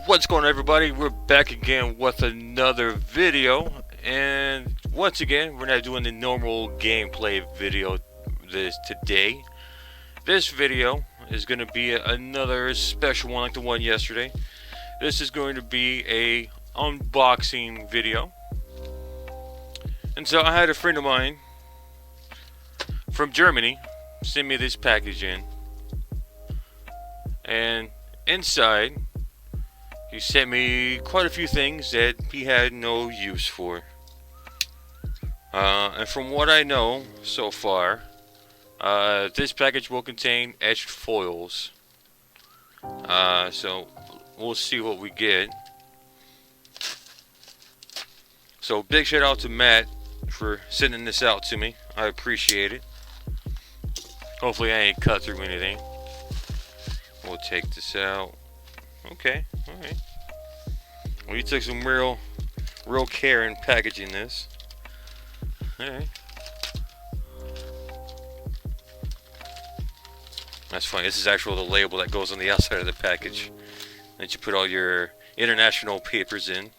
What's going on, everybody? We're back again with another video, and once again we're not doing the normal gameplay video today. This video is going to be another special one like the one yesterday. This is going to be a unboxing video. And so I had a friend of mine from Germany send me this package in, and inside he sent me quite a few things that he had no use for. And from what I know so far, this package will contain etched foils. So we'll see what we get. So big shout out to Matt for sending this out to me. I appreciate it. Hopefully I ain't cut through anything. We'll take this out. Okay, alright. Well, you took some real care in packaging this. Alright. That's funny. This is actually the label that goes on the outside of the package that you put all your international papers in.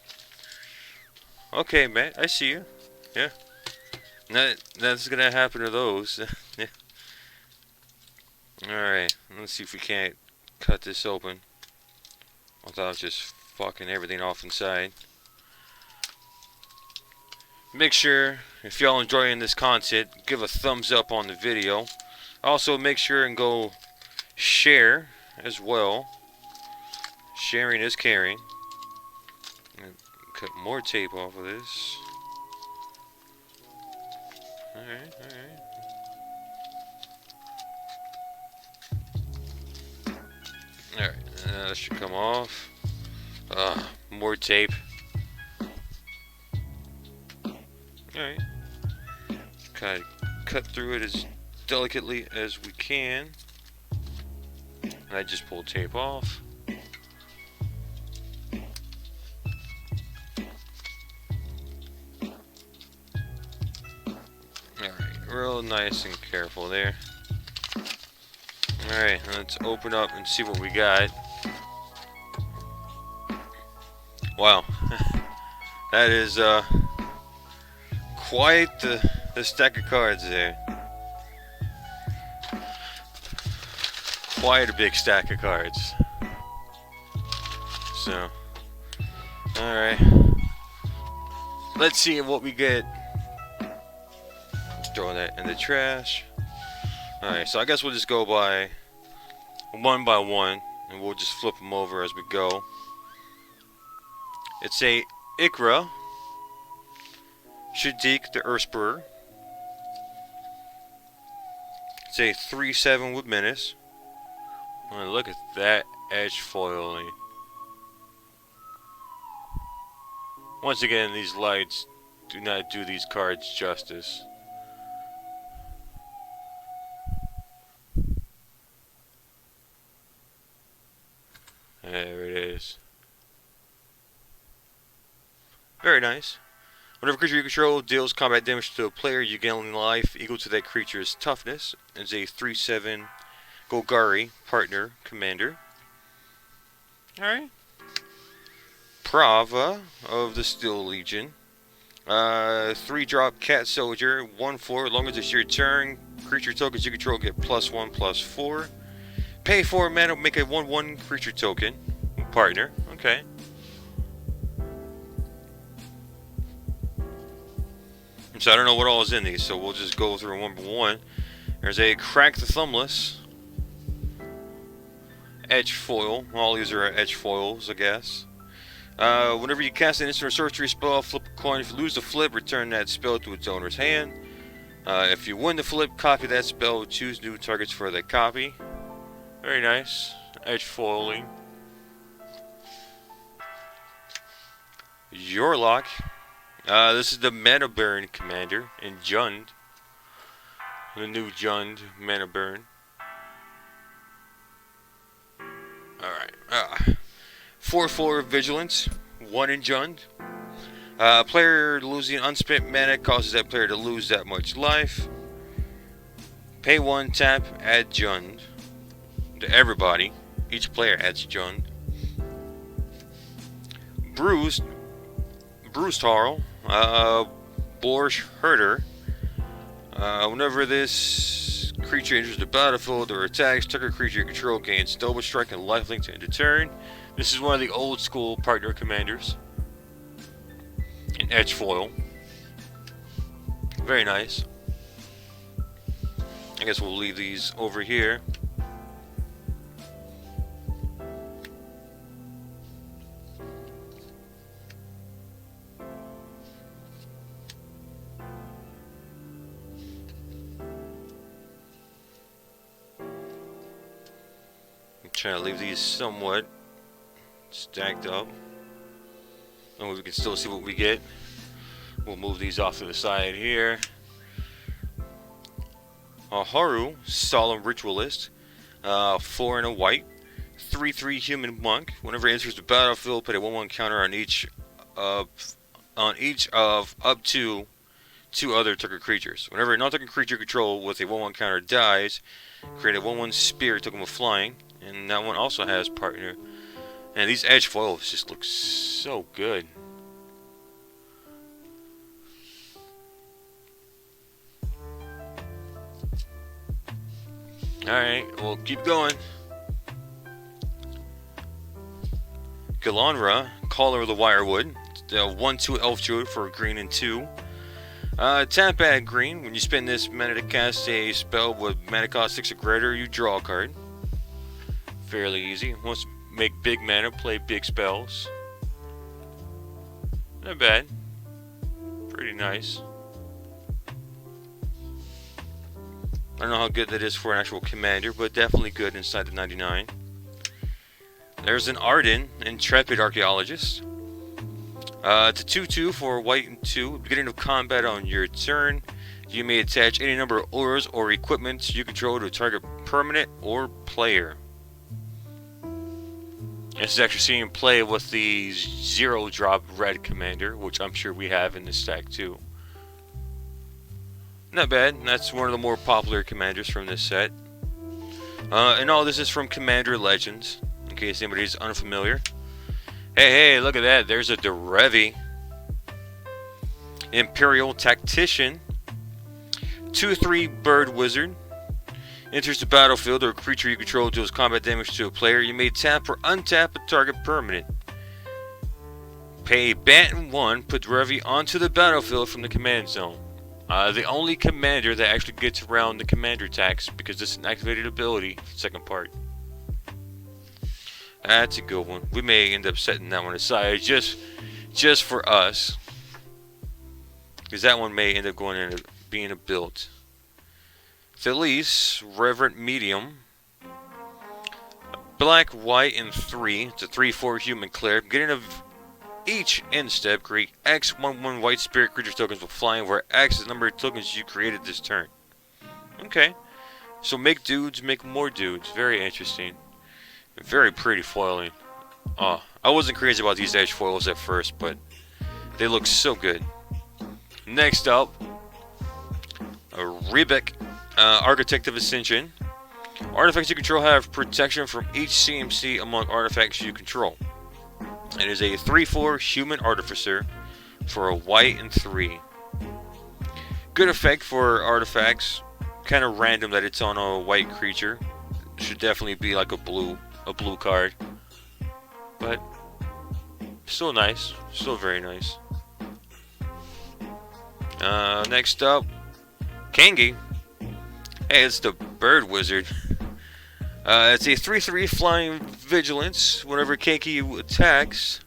Okay, Matt, I see you. Yeah. That's gonna happen to those. Yeah. Alright, let's see if we can't cut this open without just fucking everything off inside. Make sure, if y'all enjoying this content, give a thumbs up on the video. Also make sure and go share as well. Sharing is caring. Cut more tape off of this. Alright. Alright, that should come off. More tape. Alright. Kind of cut through it as delicately as we can. And I just pulled tape off. Alright, real nice and careful there. Alright, let's open up and see what we got. Wow. That is quite the stack of cards there. Quite a big stack of cards. So, alright. Let's see what we get. Throw that in the trash. Alright, so I guess we'll just go by one, and we'll just flip them over as we go. It's a Ikra, Shadik the Earthspur. It's a 3/7 with menace. Oh, look at that edge foiling. Once again, these lights do not do these cards justice. There it is. Very nice. Whenever a creature you control deals combat damage to a player, you gain life equal to that creature's toughness. It's a 3/7 Golgari partner commander. Alright. Prava of the Steel Legion. 3-drop cat soldier, 1/4. As long as it's your turn, creature tokens you control get +1/+4. Pay 4 mana, make a 1/1 creature token. Partner. Okay. So I don't know what all is in these, so we'll just go through them one by one. There's a Crack the Thumbless. Edge foil. All these are edge foils, I guess. Whenever you cast an instant or sorcery spell, flip a coin. If you lose the flip, return that spell to its owner's hand. If you win the flip, copy that spell. Choose new targets for that copy. Very nice. Edge foiling. Yorlock. This is the Mana Burn commander in Jund. The new Jund Mana Burn. Alright. 4/4 Vigilance. 1 in Jund. Player losing unspent mana causes that player to lose that much life. Pay 1, tap, add Jund. To everybody. Each player adds Jund. Bruised Harl, Borsch Herder. Whenever this creature enters the battlefield or attacks, target creature you control gains double strike and lifelink to end a turn. This is one of the old school partner commanders. An edge foil. Very nice. I guess we'll leave these over here. I'm trying to leave these somewhat stacked up. And we can still see what we get. We'll move these off to the side here. Haru, Solemn Ritualist, 4 and a white, 3/3 human monk. Whenever it enters the battlefield, put a 1/1 counter on each of up to 2 other target creatures. Whenever a non-target creature control with a 1/1 counter dies, create a 1/1 spirit token with flying, and that one also has partner. And these edge foils just look so good. Alright, we'll keep going. Galanra, Caller of the Wirewood. 1/2 Elf Druid for a green and 2. Tap add green. When you spend this mana to cast a spell with mana cost 6 or greater, you draw a card. Fairly easy. Once make big mana, play big spells. Not bad. Pretty nice. I don't know how good that is for an actual commander, but definitely good inside the 99. There's an Arden, Intrepid Archaeologist. It's a 2/2 for white and 2. Beginning of combat on your turn, you may attach any number of ores or equipment you control to a target permanent or player. This is actually seen in play with the 0-drop red commander, which I'm sure we have in this stack too. Not bad. That's one of the more popular commanders from this set. And all this is from Commander Legends, in case anybody's unfamiliar. Hey, look at that. There's a Derevi. Imperial Tactician. 2/3 Bird Wizard. Enters the battlefield or a creature you control deals combat damage to a player. You may tap or untap a target permanent. Pay Bat and 1, put Derevi onto the battlefield from the command zone. The only commander that actually gets around the commander tax, because it's an activated ability, second part. That's a good one. We may end up setting that one aside just for us, because that one may end up going into being a build. Thelise, Reverent Medium. Black, white, and 3. It's a 3/4 human cleric. Beginning of each end step, create X 1/1 white spirit creature tokens with flying, where X is the number of tokens you created this turn. Okay. So make dudes, make more dudes. Very interesting. Very pretty foiling. Oh, I wasn't crazy about these edge foils at first, but they look so good. Next up, Rebek, Architect of Ascension. Artifacts you control have protection from each CMC among artifacts you control. It is a 3/4 human artificer for a white and 3. Good effect for artifacts. Kind of random that it's on a white creature. Should definitely be like a blue card. But still nice. Still very nice. Next up, Kangi. Hey, it's the Bird Wizard. It's a 3/3 flying vigilance. Whenever Kangi attacks,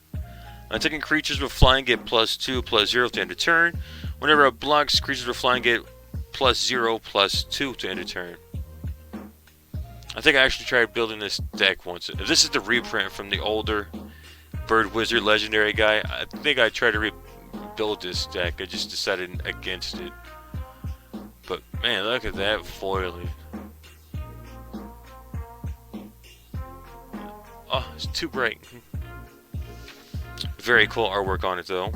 attacking creatures with flying get +2/+0 to end a turn. Whenever it blocks, creatures with flying get +0/+2 to end a turn. I think I actually tried building this deck once. This is the reprint from the older Bird Wizard Legendary guy. I think I tried to rebuild this deck. I just decided against it. But man, look at that foiling. Oh, it's too bright. Very cool artwork on it though.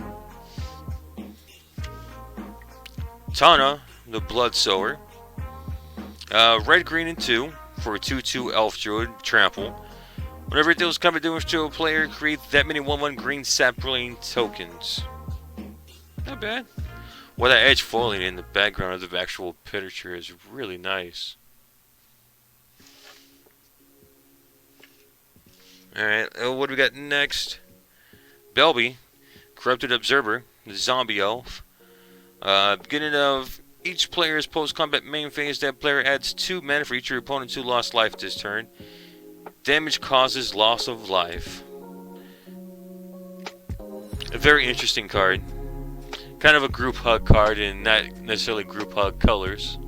Tana, the Blood Sower. Red, green, and 2 for a 2/2 Elf Druid Trample. Whenever it deals combat damage to a player, create that many 1/1 green sapling tokens. Not bad. Well, that edge foiling in the background of the actual picture is really nice. Alright, what do we got next? Belby, Corrupted Observer, the zombie elf. Beginning of each player's post-combat main phase, that player adds 2 mana for each of your opponents who lost life this turn. Damage causes loss of life. A very interesting card. Kind of a group hug card and not necessarily group hug colors.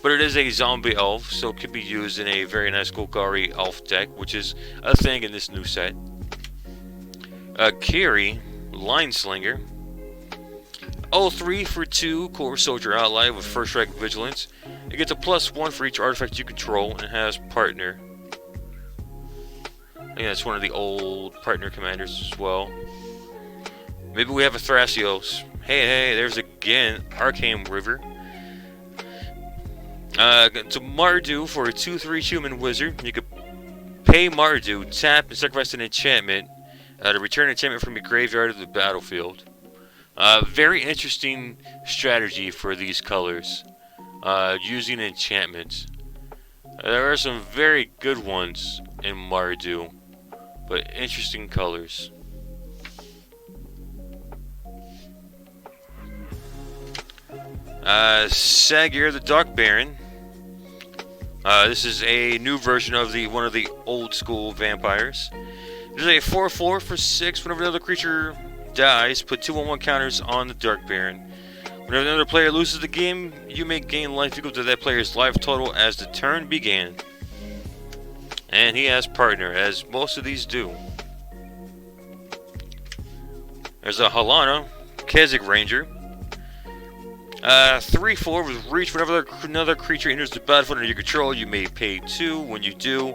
But it is a zombie elf, so it could be used in a very nice Golgari elf deck, which is a thing in this new set. Kiri, Lineslinger. 03 for 2 Core Soldier Ally with First Strike Vigilance. It gets a +1 for each artifact you control and has Partner. I think that's one of the old Partner commanders as well. Maybe we have a Thrasios. Hey, there's again Arcane River. To Mardu for a 2/3 human wizard. You could pay Mardu, tap, and sacrifice an enchantment to return an enchantment from your graveyard to the battlefield. Very interesting strategy for these colors. Using enchantments. There are some very good ones in Mardu, but interesting colors. Sagir the Dark Baron. This is a new version of one of the old school vampires. There's a 4/4 for 6. Whenever another creature dies, put 2/1 counters on the Dark Baron. Whenever another player loses the game, you may gain life equal to that player's life total as the turn began. And he has Partner, as most of these do. There's a Halana, Keswick Ranger. 3/4 with Reach. Whenever another creature enters the battlefield under your control, you may pay 2. When you do,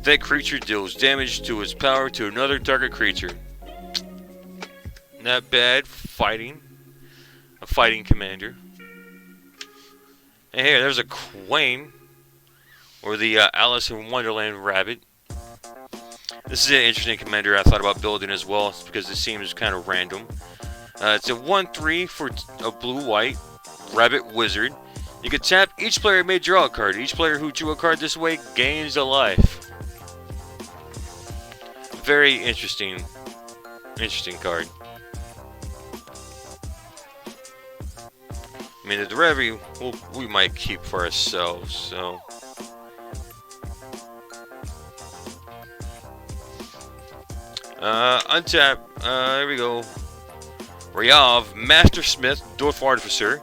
that creature deals damage to its power to another target creature. Not bad. Fighting. A fighting commander. And here, there's a Quain, or the Alice in Wonderland rabbit. This is an interesting commander I thought about building as well, because it seems kind of random. It's a 1/3 for a blue-white rabbit wizard. You can tap. Each player may draw a card. Each player who drew a card this way gains a life. Very interesting card. I mean, the Reverie we might keep for ourselves, so. Untap. There we go. Ryav, Master Smith, Dwarf Artificer.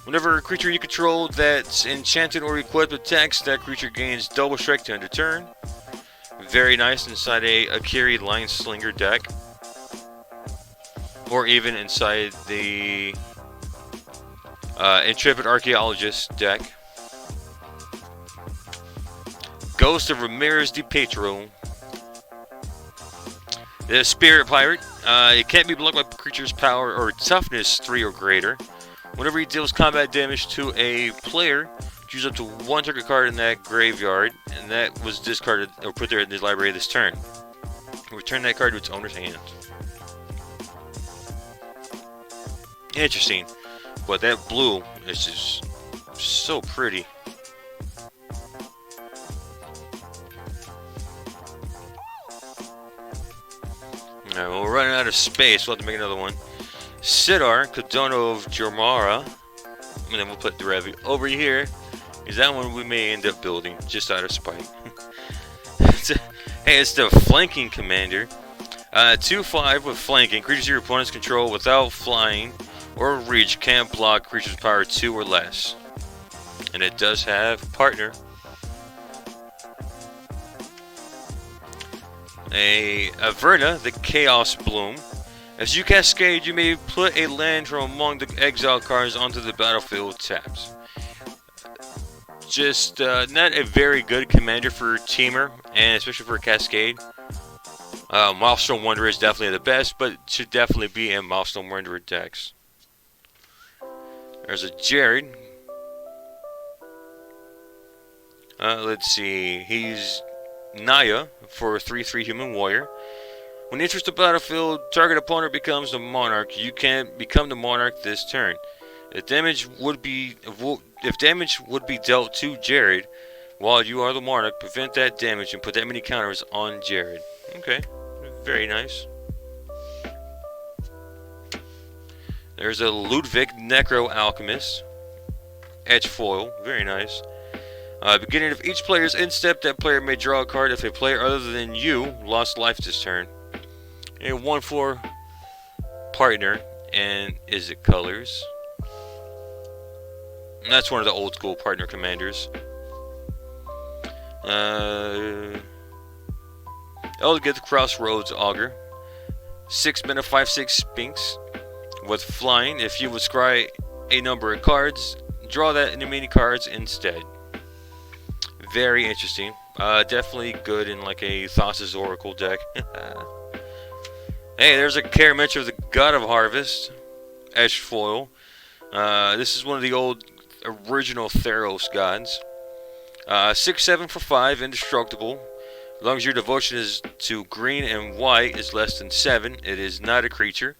Whenever a creature you control that's enchanted or equipped attacks, that creature gains double strike to end a turn. Very nice inside a Akiri Lineslinger deck. Or even inside the Intrepid Archaeologist deck. Ghost of Ramirez de Petro. The Spirit Pirate. It can't be blocked by creature's power or toughness 3 or greater. Whenever he deals combat damage to a player, choose up to 1 target card in that graveyard, and that was discarded or put there in the library this turn. Return that card to its owner's hand. Interesting, but that blue is just so pretty. Alright, well, we're running out of space. We'll have to make another one. Sidar, Kadono of Jormara. And then we'll put the Revi over here. Is that one we may end up building just out of spite. Hey, it's the Flanking Commander. 2/5 with Flanking. Creatures your opponents control without flying or reach can't block creatures power 2 or less. And it does have Partner. A Averna, the Chaos Bloom. As you cascade, you may put a land from among the exile cards onto the battlefield taps. Just not a very good commander for Teamer, and especially for Cascade. Milestone Wanderer is definitely the best, but should definitely be in Milestone Wanderer decks. There's a Jared. Let's see, he's Naya for 3/3 human warrior. When enters the battlefield, target opponent becomes the monarch. You can become the monarch this turn. If damage would be dealt to Jared while you are the monarch, prevent that damage and put that many counters on Jared. Okay, very nice. There's a Ludwig Necro Alchemist. Etched foil, very nice. Beginning of each player's end step, that player may draw a card if a player other than you lost life this turn. A 1/4 partner, and is it colors? And that's one of the old school partner commanders. Elegant Crossroads Augur. 6 mana 5/6 Sphinx. With flying, if you would scry a number of cards, draw that into many cards instead. Very interesting. Definitely good in like a Thassa's Oracle deck. Hey, there's a Carametra of the God of Harvest. Etched foil. This is one of the old original Theros gods. 6/7 for 5, indestructible. As long as your devotion is to green and white is less than 7, it is not a creature.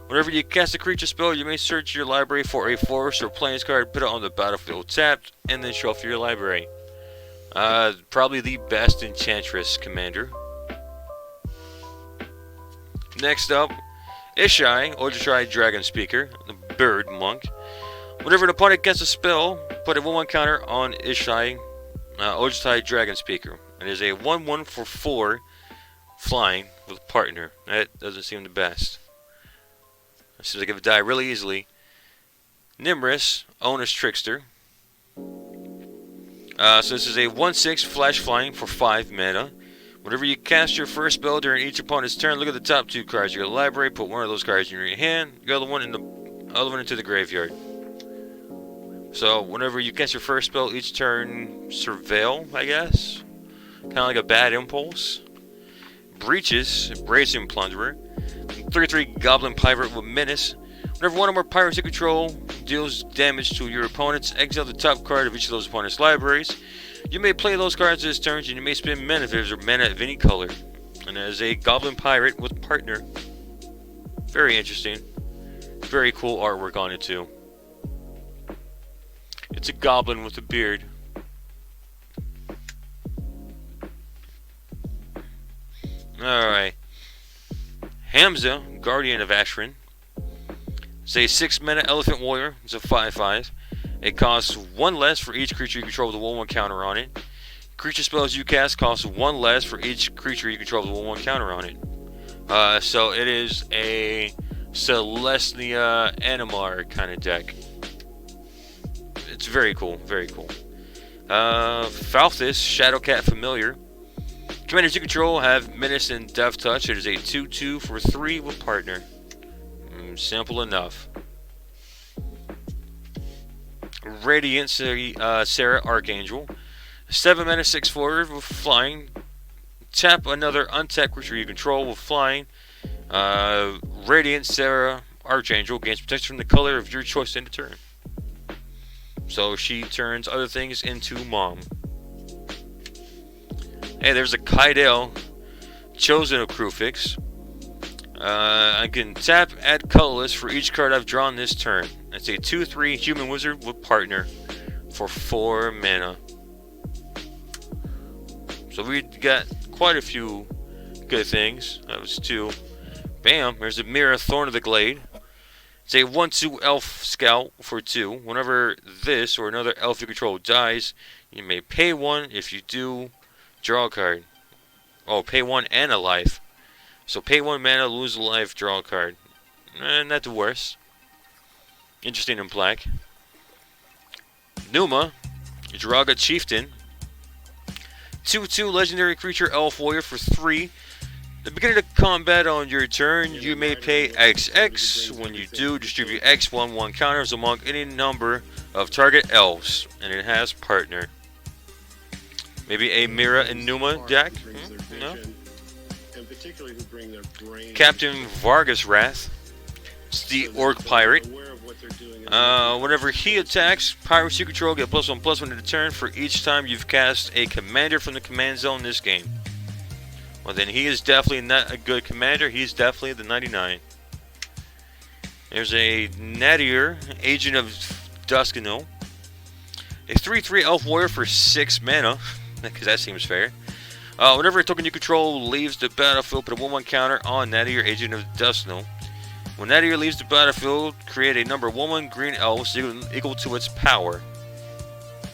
Whenever you cast a creature spell, you may search your library for a forest or plains card, put it on the battlefield tapped, and then shuffle your library. Probably the best Enchantress commander. Next up, Ishai, Ojai Dragon Speaker, the Bird Monk. Whenever an opponent casts a spell, put a 1/1 counter on Ishai, Ojai Dragon Speaker. It is a 1/1 for 4 flying with partner. That doesn't seem the best. It seems like it would die really easily. Nimrus, Onus Trickster. So this is a 1/6 flash flying for 5 mana. Whenever you cast your first spell during each opponent's turn, look at the top 2 cards of your library, put one of those cards in your hand, the other one into the graveyard. So whenever you cast your first spell each turn, surveil, I guess. Kind of like a bad impulse. Breaches, Brazen Plunderer. 3/3 Goblin Pirate with Menace. Whenever one or more pirates you control deals damage to your opponents, exile the top card of each of those opponents' libraries. You may play those cards this turn, and you may spend mana if there's a mana of any color. And that is a Goblin Pirate with partner. Very interesting. Very cool artwork on it too. It's a goblin with a beard. Alright. Hamza, Guardian of Ashran. It's a 6 mana Elephant Warrior. It's a 5/5. It costs 1 less for each creature you control with a 1/1 counter on it. Creature spells you cast cost 1 less for each creature you control with a 1/1 counter on it. So it is a Celestia Animar kind of deck. It's very cool, very cool. Falthus, Shadowcat Familiar. Commanders you control have Menace and Death Touch. It is a 2/2 for 3 with partner. Simple enough. Radiant Sarah Archangel. 7 mana 6/4 with flying. Tap another untapped creature you control with flying. Radiant Sarah Archangel gains protection from the color of your choice in a turn. So she turns other things into mom. Hey, there's a Kaidel, Chosen of Crewfix. I can tap, add colorless for each card I've drawn this turn. It's a 2/3 human wizard with partner for 4 mana. So we got quite a few good things. That was 2. Bam, there's a Mirror Thorn of the Glade. It's a 1/2 elf scout for 2. Whenever this or another elf you control dies, you may pay 1. If you do, draw a card. Oh, pay 1 and a life. So pay 1 mana, lose a life, draw a card. Not the worst. Interesting in black. Numa, Draga Chieftain. 2/2 legendary creature elf warrior for 3. At the beginning of combat on your turn, you may pay XX. When you do, distribute X 1/1 counters among any number of target elves. And it has partner. Maybe a Mira and Numa deck? No? Captain Vargas Wrath. It's the Orc Pirate. Whenever he attacks, pirates you control get +1/+1 to the turn for each time you've cast a commander from the command zone in this game. Well, then he is definitely not a good commander. He's definitely the 99. There's a Nadir, Agent of Duskino. A 3/3 Elf Warrior for 6 mana, because that seems fair. Whenever a token you control leaves the battlefield, put a 1/1 counter on Nadir, Agent of Duskino. When Nadir leaves the battlefield, create a number 1/1 green elf equal to its power.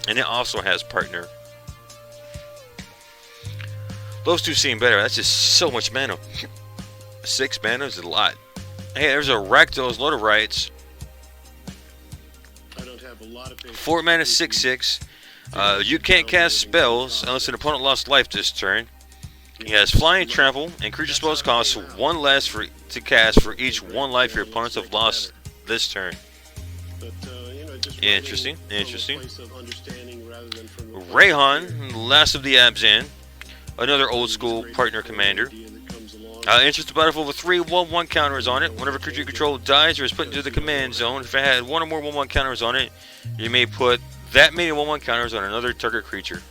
And it also has partner. Those two seem better. That's just so much mana. 6 mana is a lot. Hey, there's a Rakdos, load of rights. 4 mana, 6/6. You can't cast spells unless an opponent lost life this turn. He has flying, trample, and creature spells cost 1 less to cast for each 1 life your opponents have lost this turn. Interesting, interesting. Rayhan, last of the Abzan, another old school partner commander. Enters the battlefield with 3 1/1 counters on it. Whenever a creature you control dies or is put into the command zone, if it had 1 or more 1/1 counters on it, you may put that many 1/1 counters on another target creature.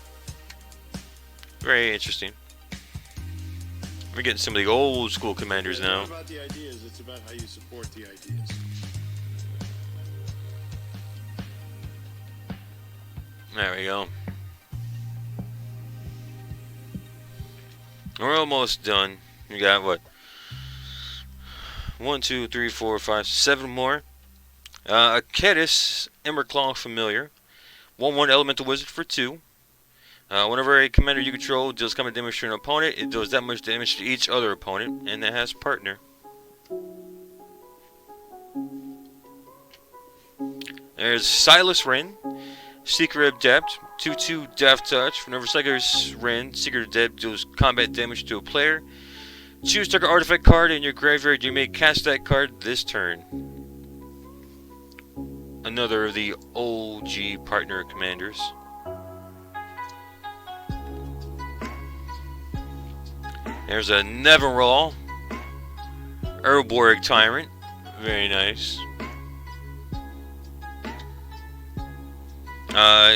Very interesting. We're getting some of the old school commanders now. It's not about the ideas, it's about how you support the ideas. There we go. We're almost done. We got what? 1, 2, 3, 4, 5, 7 more. A Kedis, Emberclaw Familiar. 1/1 Elemental Wizard for 2. Whenever a commander you control deals combat damage to an opponent, it does that much damage to each other opponent, and it has partner. There's Silas Wren, Seeker Adept, 2/2 Death Touch. Whenever Silas Wren, Seeker Adept deals combat damage to a player, choose target artifact card in your graveyard. You may cast that card this turn. Another of the OG partner commanders. There's a Neverall, Urborg Tyrant. Very nice.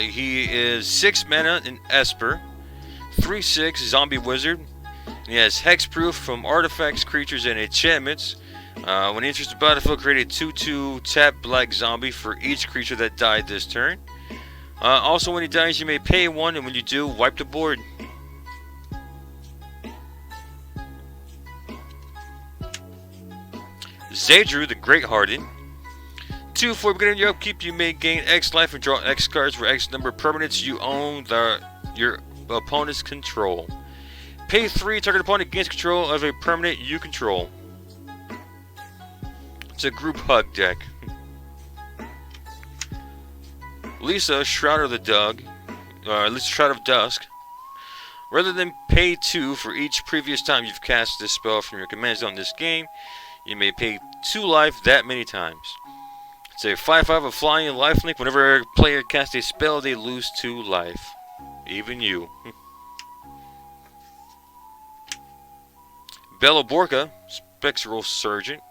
He is 6 mana in Esper, 3/6 Zombie Wizard. He has Hexproof from artifacts, creatures, and enchantments. When he enters the battlefield, create a 2/2 tap black zombie for each creature that died this turn. Also, when he dies, you may pay 1, and when you do, wipe the board. Zadru, the Great-Hearted. 2, for beginning your upkeep, you may gain X life and draw X cards for X number of permanents you own your opponent's control. Pay 3, target opponent gains control of a permanent you control. It's a group hug deck. Lisa, Shroud of the Dug, or at least Shroud of Dusk. Rather than pay 2 for each previous time you've cast this spell from your command zone in this game, you may pay 2 life that many times. It's a 5/5 of flying and lifelink. Whenever a player casts a spell, they lose 2 life. Even you. Bellaborka, Spectral Sergeant.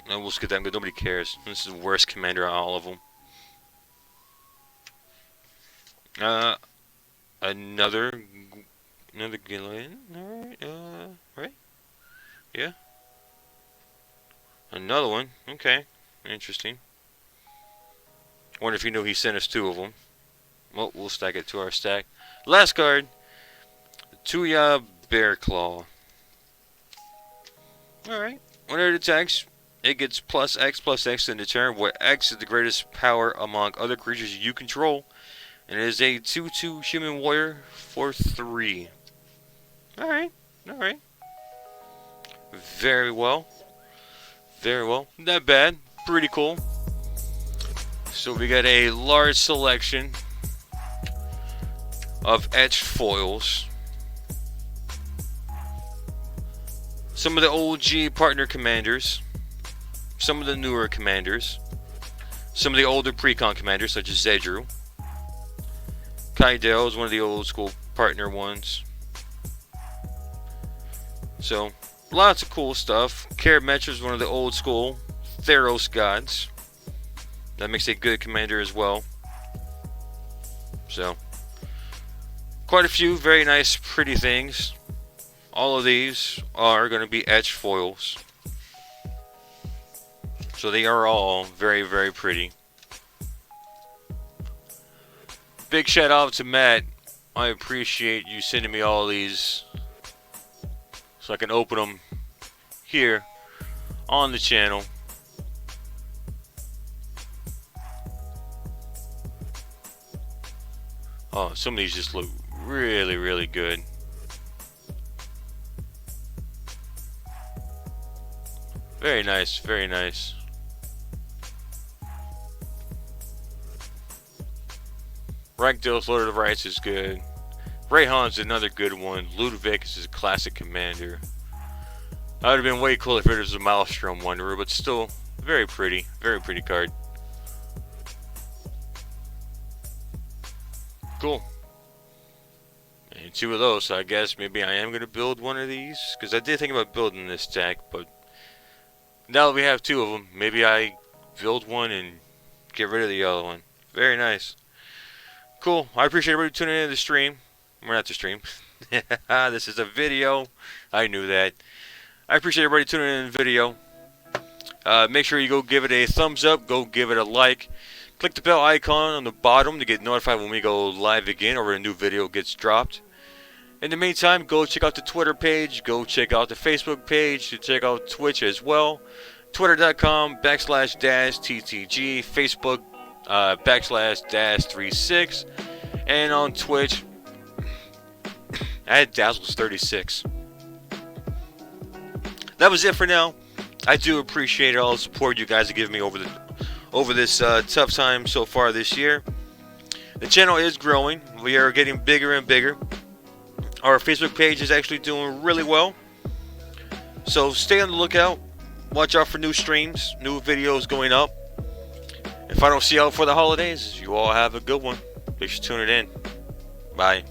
We'll skip that, but nobody cares. This is the worst commander out of all of them. Another Gillian. Alright, right? Yeah. Another one. Okay. Interesting. Wonder if he knew he sent us 2 of them. Well, we'll stack it to our stack. Last card. Tui Bear Claw. Alright. Whenever it attacks, it gets +X in the turn, where X is the greatest power among other creatures you control. And it is a 2/2 human warrior for 3. Alright. Alright. Very well. Very well. Not bad. Pretty cool. So we got a large selection of etched foils. Some of the OG partner commanders. Some of the newer commanders. Some of the older pre-con commanders, such as Zedru. Kaidel is one of the old school partner ones. So, lots of cool stuff. Karametra is one of the old school Theros gods. That makes a good commander as well. So, quite a few very nice, pretty things. All of these are going to be etched foils. So they are all very, very pretty. Big shout out to Matt. I appreciate you sending me all these so I can open them here on the channel. Oh, some of these just look really, really good. Very nice, very nice. Ragdale's Lord of the Rights is good. Rayhan's another good one. Ludovic is a classic commander. That would have been way cooler if it was a Maelstrom Wanderer, but still very pretty card. Cool. And 2 of those, so I guess maybe I am going to build one of these, because I did think about building this deck, but now that we have 2 of them, maybe I build one and get rid of the other one. Very nice. Cool. I appreciate everybody tuning in to the stream. We're not the stream. This is a video. I knew that. I appreciate everybody tuning in the video. Make sure you go give it a thumbs up. Go give it a like. Click the bell icon on the bottom to get notified when we go live again or a new video gets dropped. In the meantime, go check out the Twitter page. Go check out the Facebook page. Check out Twitch as well. Twitter.com/TTG. Facebook /-36. And on Twitch, I had Dazzles36. That was it for now. I do appreciate all the support you guys have given me over this tough time so far this year. The channel is growing. We are getting bigger and bigger. Our Facebook page is actually doing really well. So stay on the lookout. Watch out for new streams, new videos going up. If I don't see you out for the holidays, you all have a good one. Thanks for tuning in. Bye.